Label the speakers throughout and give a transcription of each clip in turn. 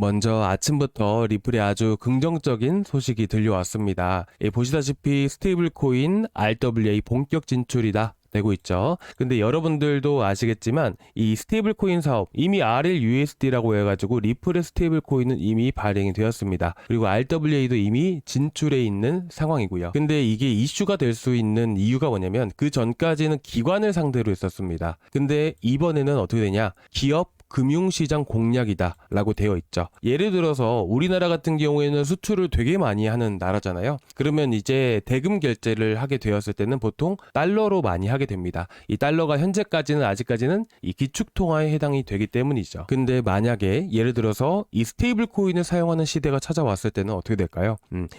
Speaker 1: 먼저 아침부터 리플에 아주 긍정적인 소식이 들려왔습니다. 보시다시피 스테이블 코인 RWA 본격 진출이다 되고 있죠. 근데 여러분들도 아시겠지만 이 스테이블 코인 사업 이미 RLUSD라고 해가지고 리플의 스테이블 코인은 이미 발행이 되었습니다. 그리고 RWA도 이미 진출해 있는 상황이고요. 근데 이게 이슈가 될 수 있는 이유가 뭐냐면 그 전까지는 기관을 상대로 했었습니다. 근데 이번에는 어떻게 되냐? 기업 금융시장 공략이다 라고 되어 있죠. 예를 들어서 우리나라 같은 경우에는 수출을 되게 많이 하는 나라잖아요. 그러면 이제 대금 결제를 하게 되었을 때는 보통 달러로 많이 하게 됩니다. 이 달러가 현재까지는 아직까지는 이 기축통화에 해당이 되기 때문이죠. 근데 만약에 예를 들어서 이 스테이블 코인을 사용하는 시대가 찾아왔을 때는 어떻게 될까요?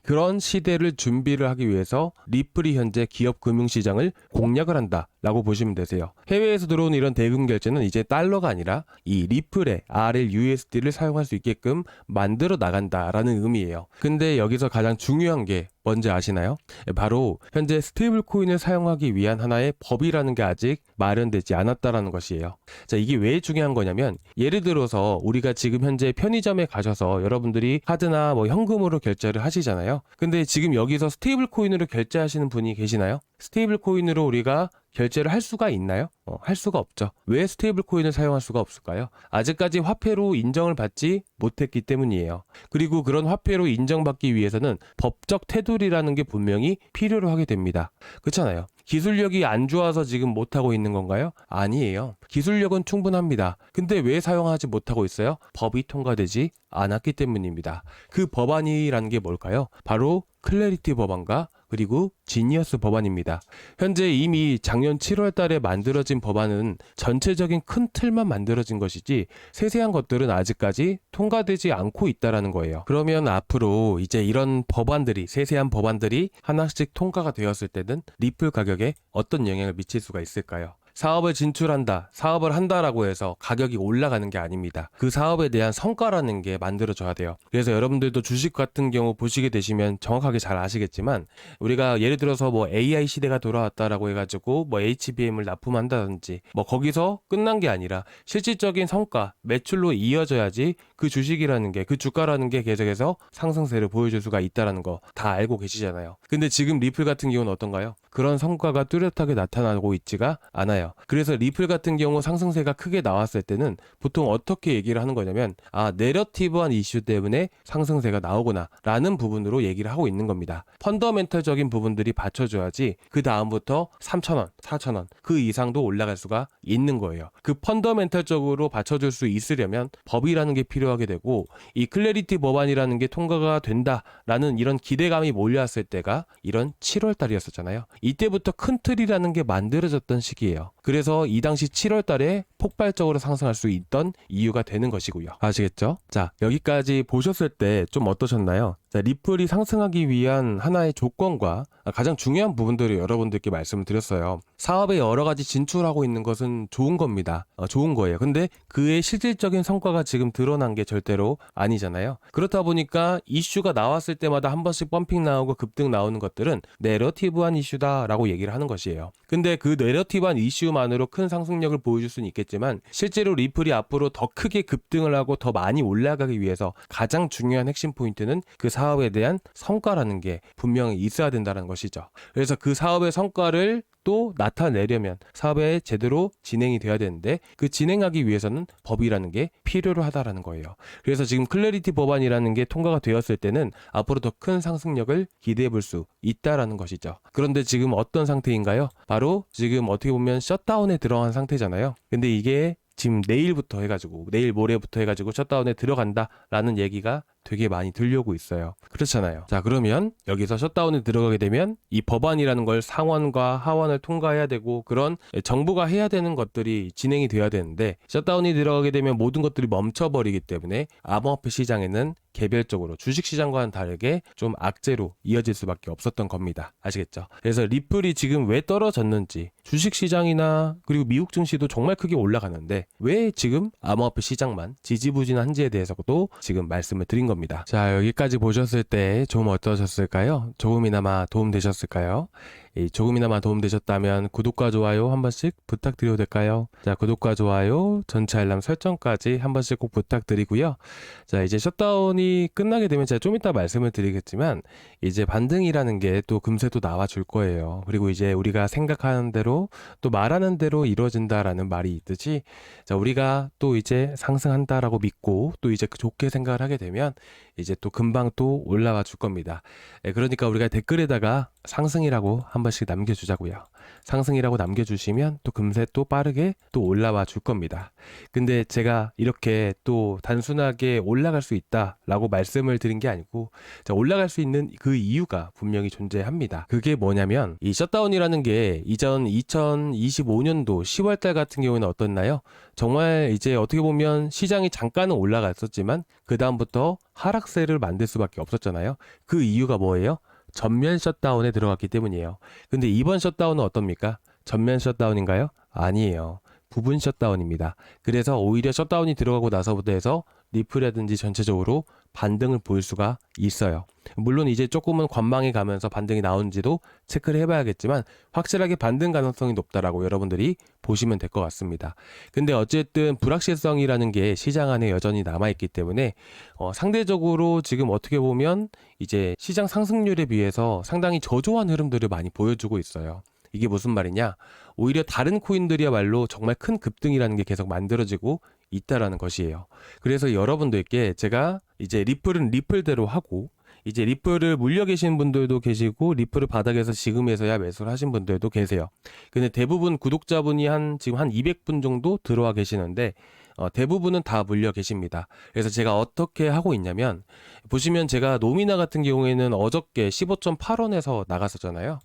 Speaker 1: 그런 시대를 준비를 하기 위해서 리플이 현재 기업 금융시장을 공략을 한다 라고 보시면 되세요. 해외에서 들어오는 이런 대금 결제는 이제 달러가 아니라 이 리플의 RLUSD를 사용할 수 있게끔 만들어 나간다라는 의미예요. 근데 여기서 가장 중요한 게 뭔지 아시나요? 바로 현재 스테이블 코인을 사용하기 위한 하나의 법이라는 게 아직 마련되지 않았다라는 것이에요. 자, 이게 왜 중요한 거냐면 예를 들어서 우리가 지금 현재 편의점에 가셔서 여러분들이 카드나 뭐 현금으로 결제를 하시잖아요. 근데 지금 여기서 스테이블 코인으로 결제하시는 분이 계시나요? 스테이블 코인으로 우리가 결제를 할 수가 있나요? 할 수가 없죠. 왜 스테이블 코인을 사용할 수가 없을까요? 아직까지 화폐로 인정을 받지 못했기 때문이에요. 그리고 그런 화폐로 인정받기 위해서는 법적 테두리라는 게 분명히 필요로 하게 됩니다. 그렇잖아요. 기술력이 안 좋아서 지금 못하고 있는 건가요? 아니에요. 기술력은 충분합니다. 근데 왜 사용하지 못하고 있어요? 법이 통과되지 않았기 때문입니다. 그 법안이라는 게 뭘까요? 바로 클래리티 법안과 그리고 지니어스 법안입니다. 현재 이미 작년 7월 달에 만들어진 법안은 전체적인 큰 틀만 만들어진 것이지 세세한 것들은 아직까지 통과되지 않고 있다라는 거예요. 그러면 앞으로 이제 이런 법안들이 세세한 법안들이 하나씩 통과가 되었을 때는 리플 가격에 어떤 영향을 미칠 수가 있을까요? 사업을 진출한다, 사업을 한다라고 해서 가격이 올라가는 게 아닙니다. 그 사업에 대한 성과라는 게 만들어져야 돼요. 그래서 여러분들도 주식 같은 경우 보시게 되시면 정확하게 잘 아시겠지만 우리가 예를 들어서 뭐 AI 시대가 돌아왔다라고 해가지고 뭐 HBM을 납품한다든지 뭐 거기서 끝난 게 아니라 실질적인 성과, 매출로 이어져야지 그 주식이라는 게, 그 주가라는 게 계속해서 상승세를 보여줄 수가 있다라는 거 다 알고 계시잖아요. 근데 지금 리플 같은 경우는 어떤가요? 그런 성과가 뚜렷하게 나타나고 있지가 않아요. 그래서 리플 같은 경우 상승세가 크게 나왔을 때는 보통 어떻게 얘기를 하는 거냐면 내러티브한 이슈 때문에 상승세가 나오구나 라는 부분으로 얘기를 하고 있는 겁니다. 펀더멘털적인 부분들이 받쳐줘야지 그 다음부터 3,000원, 4,000원 그 이상도 올라갈 수가 있는 거예요. 그 펀더멘털적으로 받쳐줄 수 있으려면 법이라는 게 필요하게 되고 이 클래리티 법안이라는 게 통과가 된다라는 이런 기대감이 몰려왔을 때가 이런 7월 달이었었잖아요. 이때부터 큰 틀이라는 게 만들어졌던 시기예요. 그래서 이 당시 7월 달에 폭발적으로 상승할 수 있던 이유가 되는 것이고요. 아시겠죠? 자, 여기까지 보셨을 때 좀 어떠셨나요? 자, 리플이 상승하기 위한 하나의 조건과 가장 중요한 부분들을 여러분들께 말씀을 드렸어요. 사업에 여러 가지 진출하고 있는 것은 좋은 겁니다. 좋은 거예요. 근데 그의 실질적인 성과가 지금 드러난 게 절대로 아니잖아요. 그렇다 보니까 이슈가 나왔을 때마다 한 번씩 펌핑 나오고 급등 나오는 것들은 내러티브한 이슈다라고 얘기를 하는 것이에요. 근데 그 내러티브한 이슈만으로 큰 상승력을 보여줄 수는 있겠지만 실제로 리플이 앞으로 더 크게 급등을 하고 더 많이 올라가기 위해서 가장 중요한 핵심 포인트는 그 사업에 대한 성과라는 게 분명히 있어야 된다는 것이죠. 그래서 그 사업의 성과를 또 나타내려면 사업에 제대로 진행이 돼야 되는데 그 진행하기 위해서는 법이라는 게 필요로 하다라는 거예요. 그래서 지금 클래리티 법안이라는 게 통과가 되었을 때는 앞으로 더 큰 상승력을 기대해 볼 수 있다라는 것이죠. 그런데 지금 어떤 상태인가요? 바로 지금 어떻게 보면 셧다운에 들어간 상태잖아요. 근데 이게 지금 내일부터 해가지고 내일 모레부터 해가지고 셧다운에 들어간다라는 얘기가 되게 많이 들려오고 있어요. 그렇잖아요. 자, 그러면 여기서 셧다운에 들어가게 되면 이 법안이라는 걸 상원과 하원을 통과해야 되고 그런 정부가 해야 되는 것들이 진행이 돼야 되는데 셧다운이 들어가게 되면 모든 것들이 멈춰버리기 때문에 암호화폐 시장에는 개별적으로 주식시장과는 다르게 좀 악재로 이어질 수밖에 없었던 겁니다. 아시겠죠? 그래서 리플이 지금 왜 떨어졌는지 주식시장이나 그리고 미국 증시도 정말 크게 올라가는데 왜 지금 암호화폐 시장만 지지부진한지에 대해서도 지금 말씀을 드린 겁니다. 자, 여기까지 보셨을 때 좀 어떠셨을까요? 조금이나마 도움 되셨을까요? 조금이나마 도움되셨다면 구독과 좋아요 한 번씩 부탁드려도 될까요? 자, 구독과 좋아요, 전체 알람 설정까지 한 번씩 꼭 부탁드리고요. 자, 이제 셧다운이 끝나게 되면 제가 좀 이따 말씀을 드리겠지만 이제 반등이라는 게 또 금세 또 나와 줄 거예요. 그리고 이제 우리가 생각하는 대로 또 말하는 대로 이루어진다라는 말이 있듯이, 자, 우리가 또 이제 상승한다라고 믿고 또 이제 좋게 생각을 하게 되면 이제 또 금방 또 올라와 줄 겁니다. 그러니까 우리가 댓글에다가 상승이라고 한 번씩 남겨주자고요. 상승이라고 남겨주시면 또 금세 또 빠르게 또 올라와 줄 겁니다. 근데 제가 이렇게 또 단순하게 올라갈 수 있다라고 말씀을 드린 게 아니고, 자, 올라갈 수 있는 그 이유가 분명히 존재합니다. 그게 뭐냐면 이 셧다운이라는 게 이전 2025년도 10월달 같은 경우에는 어떻나요? 정말 이제 어떻게 보면 시장이 잠깐은 올라갔었지만 그 다음부터 하락세를 만들 수밖에 없었잖아요. 그 이유가 뭐예요? 전면 셧다운에 들어갔기 때문이에요. 근데 이번 셧다운은 어떻습니까? 전면 셧다운인가요? 아니에요. 부분 셧다운입니다. 그래서 오히려 셧다운이 들어가고 나서부터 해서 리플이라든지 전체적으로 반등을 볼 수가 있어요. 물론 이제 조금은 관망해 가면서 반등이 나오는지도 체크를 해봐야겠지만 확실하게 반등 가능성이 높다라고 여러분들이 보시면 될 것 같습니다. 근데 어쨌든 불확실성이라는 게 시장 안에 여전히 남아있기 때문에 상대적으로 지금 어떻게 보면 이제 시장 상승률에 비해서 상당히 저조한 흐름들을 많이 보여주고 있어요. 이게 무슨 말이냐? 오히려 다른 코인들이야말로 정말 큰 급등이라는 게 계속 만들어지고 있다라는 것이에요. 그래서 여러분들께 제가 이제 리플은 리플대로 하고, 이제 리플을 물려 계신 분들도 계시고 리플을 바닥에서 지금에서야 매수를 하신 분들도 계세요. 근데 대부분 구독자분이 지금 한 200분 정도 들어와 계시는데 대부분은 다 물려 계십니다. 그래서 제가 어떻게 하고 있냐면, 보시면 제가 노미나 같은 경우에는 어저께 15.8원에서 나갔었잖아요.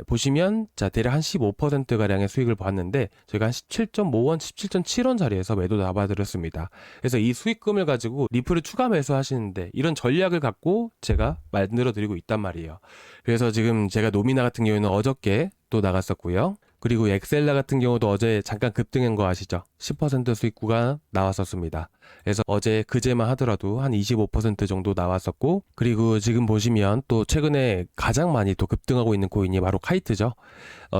Speaker 1: 보시면 자, 대략 한 15%가량의 수익을 봤는데 저희가 한 17.5원, 17.7원 자리에서 매도 잡아드렸습니다. 그래서 이 수익금을 가지고 리플을 추가 매수하시는데 이런 전략을 갖고 제가 만들어 드리고 있단 말이에요. 그래서 지금 제가 노미나 같은 경우에는 어저께 또 나갔었고요. 그리고 엑셀라 같은 경우도 어제 잠깐 급등한 거 아시죠? 10% 수익 구간 나왔었습니다. 그래서 어제 그제만 하더라도 한 25% 정도 나왔었고, 그리고 지금 보시면 또 최근에 가장 많이 또 급등하고 있는 코인이 바로 카이트죠.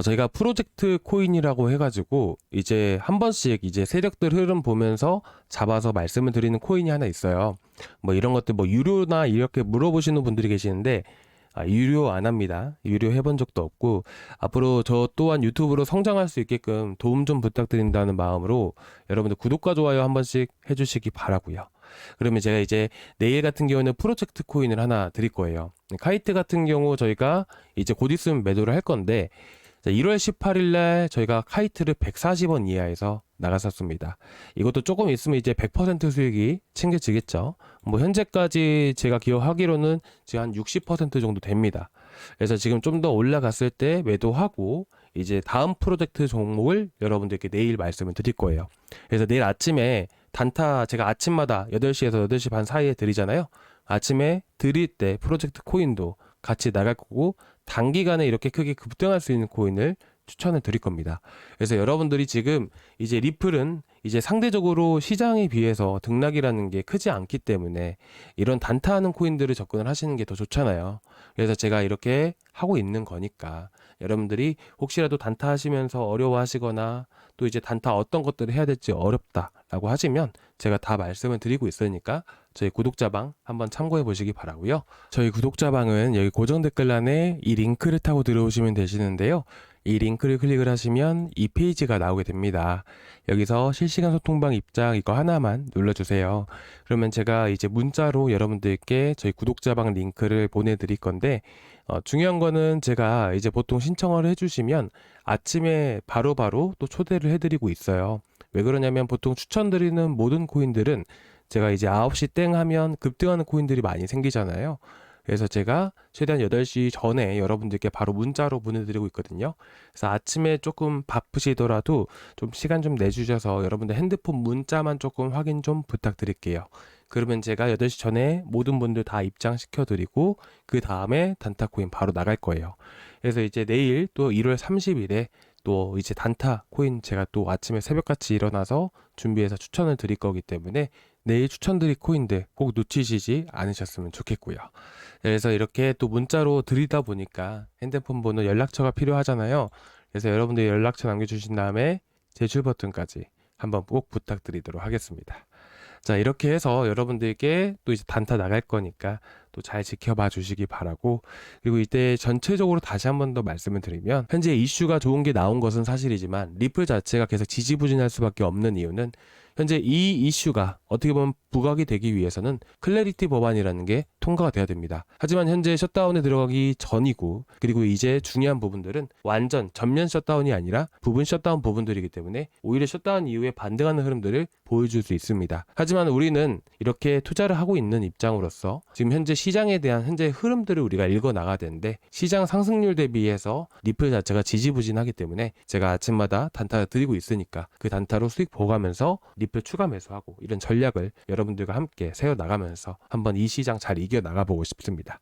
Speaker 1: 저희가 프로젝트 코인이라고 해가지고 이제 한 번씩 이제 세력들 흐름 보면서 잡아서 말씀을 드리는 코인이 하나 있어요. 뭐 이런 것들 뭐 유료나 이렇게 물어보시는 분들이 계시는데 유료 안 합니다. 유료 해본 적도 없고, 앞으로 저 또한 유튜브로 성장할 수 있게끔 도움 좀 부탁드린다는 마음으로 여러분들 구독과 좋아요 한 번씩 해주시기 바라고요. 그러면 제가 이제 내일 같은 경우는 프로젝트 코인을 하나 드릴 거예요. 카이트 같은 경우 저희가 이제 곧 있으면 매도를 할 건데, 1월 18일 날 저희가 카이트를 140원 이하에서 나갔었습니다. 이것도 조금 있으면 이제 100% 수익이 챙겨지겠죠. 뭐 현재까지 제가 기억하기로는 지금 한 60% 정도 됩니다. 그래서 지금 좀 더 올라갔을 때 매도하고 이제 다음 프로젝트 종목을 여러분들께 내일 말씀을 드릴 거예요. 그래서 내일 아침에 단타 제가 아침마다 8시에서 8시 반 사이에 드리잖아요. 아침에 드릴 때 프로젝트 코인도 같이 나갈 거고, 단기간에 이렇게 크게 급등할 수 있는 코인을 추천을 드릴 겁니다. 그래서 여러분들이 지금 이제 리플은 이제 상대적으로 시장에 비해서 등락이라는 게 크지 않기 때문에 이런 단타하는 코인들을 접근을 하시는 게 더 좋잖아요. 그래서 제가 이렇게 하고 있는 거니까 여러분들이 혹시라도 단타 하시면서 어려워하시거나 또 이제 단타 어떤 것들을 해야 될지 어렵다라고 하시면 제가 다 말씀을 드리고 있으니까 저희 구독자방 한번 참고해 보시기 바라고요. 저희 구독자방은 여기 고정 댓글란에 이 링크를 타고 들어오시면 되시는데요. 이 링크를 클릭을 하시면 이 페이지가 나오게 됩니다. 여기서 실시간 소통방 입장 이거 하나만 눌러주세요. 그러면 제가 이제 문자로 여러분들께 저희 구독자방 링크를 보내드릴 건데, 중요한 거는 제가 이제 보통 신청을 해주시면 아침에 바로바로 또 초대를 해드리고 있어요. 왜 그러냐면 보통 추천드리는 모든 코인들은 제가 이제 9시 땡 하면 급등하는 코인들이 많이 생기잖아요. 그래서 제가 최대한 8시 전에 여러분들께 바로 문자로 보내드리고 있거든요. 그래서 아침에 조금 바쁘시더라도 좀 시간 좀 내주셔서 여러분들 핸드폰 문자만 조금 확인 좀 부탁드릴게요. 그러면 제가 8시 전에 모든 분들 다 입장시켜드리고 그 다음에 단타 코인 바로 나갈 거예요. 그래서 이제 내일 또 1월 30일에 또 이제 단타 코인 제가 또 아침에 새벽같이 일어나서 준비해서 추천을 드릴 거기 때문에 내일 추천드릴 코인들 꼭 놓치시지 않으셨으면 좋겠고요. 그래서 이렇게 또 문자로 드리다 보니까 핸드폰 번호 연락처가 필요하잖아요. 그래서 여러분들 연락처 남겨주신 다음에 제출 버튼까지 한번 꼭 부탁드리도록 하겠습니다. 자, 이렇게 해서 여러분들께 또 이제 단타 나갈 거니까 또 잘 지켜봐 주시기 바라고, 그리고 이때 전체적으로 다시 한 번 더 말씀을 드리면, 현재 이슈가 좋은 게 나온 것은 사실이지만 리플 자체가 계속 지지부진할 수밖에 없는 이유는, 현재 이 이슈가 어떻게 보면 부각이 되기 위해서는 클래리티 법안이라는 게 통과가 돼야 됩니다. 하지만 현재 셧다운에 들어가기 전이고, 그리고 이제 중요한 부분들은 완전 전면 셧다운이 아니라 부분 셧다운 부분들이기 때문에 오히려 셧다운 이후에 반등하는 흐름들을 보여줄 수 있습니다. 하지만 우리는 이렇게 투자를 하고 있는 입장으로서 지금 현재 시장에 대한 현재 흐름들을 우리가 읽어 나가야 되는데, 시장 상승률 대비해서 리플 자체가 지지부진하기 때문에 제가 아침마다 단타를 드리고 있으니까 그 단타로 수익 보가면서 리플 추가 매수하고, 이런 전략을 여러분들과 함께 세워 나가면서 한번 이 시장 잘 이겨 나가보고 싶습니다.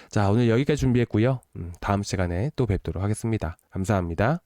Speaker 1: 자, 오늘 여기까지 준비했고요. 다음 시간에 또 뵙도록 하겠습니다. 감사합니다.